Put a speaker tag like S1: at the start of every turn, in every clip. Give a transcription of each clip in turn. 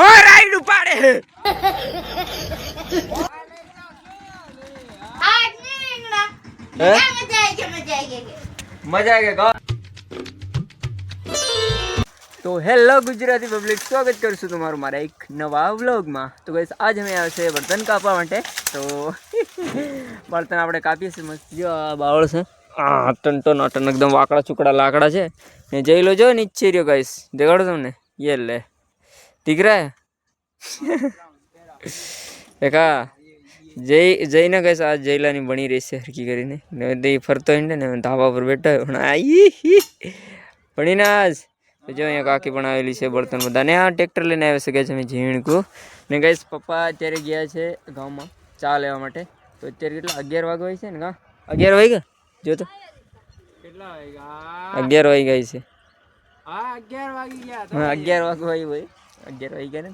S1: Ride उपाड़े है
S2: आज नहीं रेंगना मजा आएगा
S1: तो हेलो गुजराती पब्लिक स्वागत करूँ तुम्हारू मारा एक नवा व्लॉग में। तो गाइस आज हमें आवे बर्तन कापवा माटे। तो बर्तन आपणे कापीए छे मस्त। जो आ बावळ छे आ टन एकदम वाकड़ा चुकड़ा लाकड़ा छे ने जई लो जो नीचे रह्यो गाइस देखाड़ो तमने ये ले दिख रहा है देखा जईने गाइस आज जयलानी बनी रही छे हरकी करीने ने दे फरतो हिंडे ने धाबा पर बैठो है आई बनीने आज तो जो अँ काकी बनावेली है बर्तन बधा ने आ ट्रेक्टर लईने आवे छे गाइस। अमे झीणकू ने गाइस पप्पा अत्यारे गया छे गाम में चा लेवा माटे। तो अत्यारे કેટલા 11 વાગવા આવી છે ને કા 11 વાગ્યા જો તો કેટલા વાગ્યા 11 વાગી ગઈ છે। હા 11 વાગી ગયા તો 11 વાગવા આવી હોય 11 વાગી ગયા ને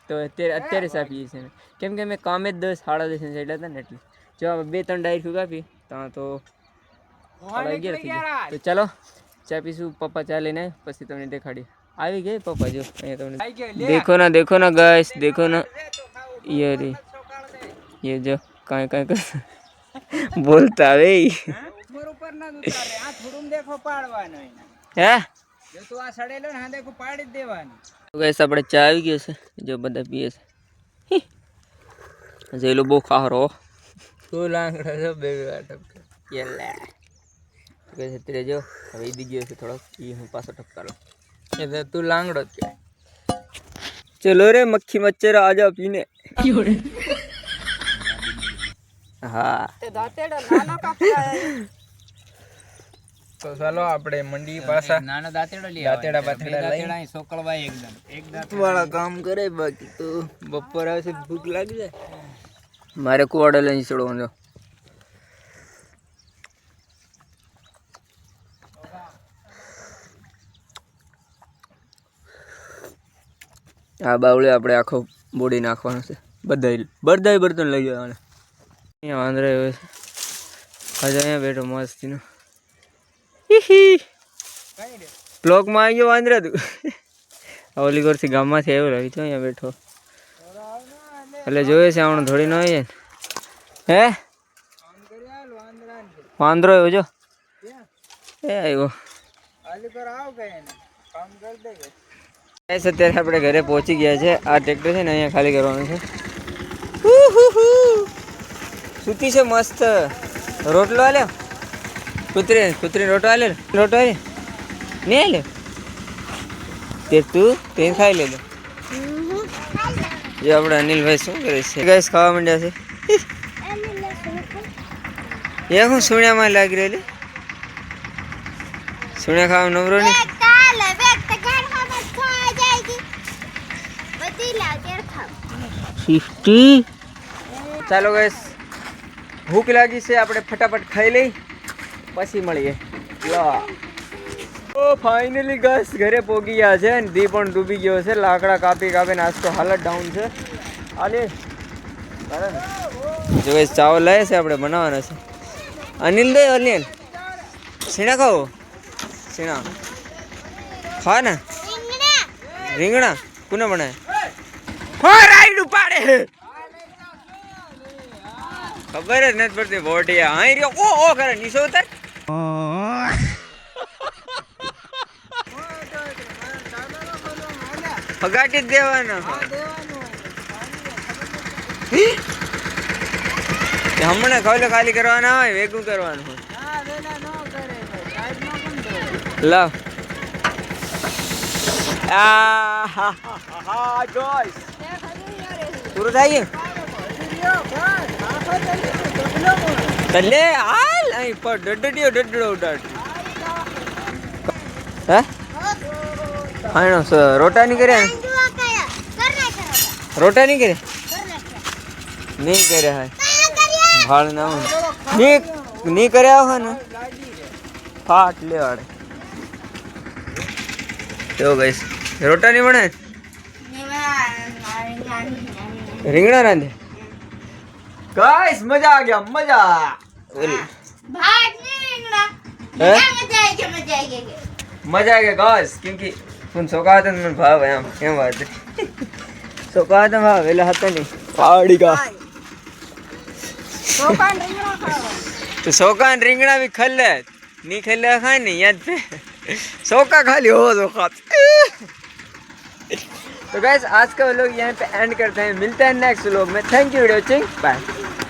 S1: તો અત્યારે ચા પીએ છે કેમ કે મે કામે 10 10:30 ને સાઈડ હતા ને એટલે જો બે ત્રણ ડાયરી ગાપી તો 11 થઈ ગયા। તો ચાલો चा पीसू पप्पा चा लेने पछी तमने देखाड़ी आई गई पप्पा जो अहीं तमने देखो ना गाइस देखो ना ये रे ये जो काई काई कर बोलता वे ऊपर ऊपर ना उतारे आ थोडुं देखो पाडવાનો है जो तो आ सडेलो ने हा देखो पाडी देवानी। तो गाइस આપણે ચા આવી ગયો છે જો બધા પીએ છે જેલો બહુ ખારો તો લાંગડા જો બે વાટક કેલે कैसे तेरे जो हवे दी गयो से थोड़ा ये हम पास टपका लो ये तू लांगड़ो के चलो रे मक्खी मच्छर आ जाओ पीने हाँ ते दातेड़ा नानो कापड़ा तो चलो આપણે મંડી પાસા નાનો દાંતેડો લે દાંતેડા દાંતેડા સોકળવા એક દાંત વાળા કામ કરે બાકી તો બપોર આવે છે ભૂખ લાગી જાય મારે કુવાડો લઈને ચડવાનો आ बावले આપણે આખો બોડી નાખવાનો છે બધાય બર્તન લઈ જવાના। અહીંયા વાંદરા આવ્યો છે આજે અહીંયા બેઠો મસ્તીનો બ્લોક માં આવી ગયો વાંદરા તું ઓલી કોરથી ગામમાંથી આવ્યો રહી તો અહીંયા બેઠો એટલે જોયે છે આવણ થોડી ન હોય હે વાંદરો આવ્યો જો એ આવ્યો આલી પર આવ ગયે ને કામ કર દે गाइस અત્યારે આપણે ઘરે પહોંચી ગયા છે। આ ટ્રેક્ટર છે ને અહીંયા ખાલી કરવાનું છે। સૂતી છે મસ્ત રોટલો આલ્યો કૂતરી રોટલો આલ્યો નહીં આલ્યો તે તું તે ખાઈ લેજો। જે આપણે અનિલભાઈ શું કરે છે ગાઈસ ખાવા માંડ્યા છે એ હું સુણ્યામાં લાગી રહેલી સુણ્યા ખાવા નવરો નહીં ચાલો ગાઈસ ભૂખ લાગી છે આપણે ફટાફટ ખાઈ લઈ પછી મળીએ। ઓ ફાઇનલી ગાઈસ ઘરે પોગી ગયા છે અને દી પણ ડૂબી ગયો છે લાકડા કાપી આજ તો હાલત ડાઉન છે આલે જો ગાઈસ ચાવલ લાવે છે આપણે બનાવવાના છે અનિલ દે અનિલ સીણા ખાઓ સીણા ખા ને રીંગણા કોને બનાવે राइड उपाड़े है खबर है नहीं पड़ती बोटिया आई रे ओ करे नीचे उतर फगाटी देवाना हमने खाली करवाना है वेगू करवाना है ला गाइस पूरा जाइए तले हाल आई पर डडडो उडाट है आनो रोटा नहीं करे रोटा नहीं करे नहीं करे है भाड़ ना नहीं करे हो ना फाट ले वाड़े तो गाइस रोटा नहीं बने રીંગણા રાંધે ગાઈસ મજા આ ગયા મજા
S2: भात नहीं रेंगना मजा आएगा
S1: गाइस क्योंकि तुम सोका तो मन भाव है हम क्या बात है सोका तो वहाँ वेला हाथ नहीं पहाड़ी का तो सोका रिंगना भी खल है नहीं खेले खाए नहीं याद पे सोका खाली हो सोका तो गाइस आज का व्लॉग यहाँ पे एंड करते हैं मिलते हैं नेक्स्ट व्लॉग में thank you for watching bye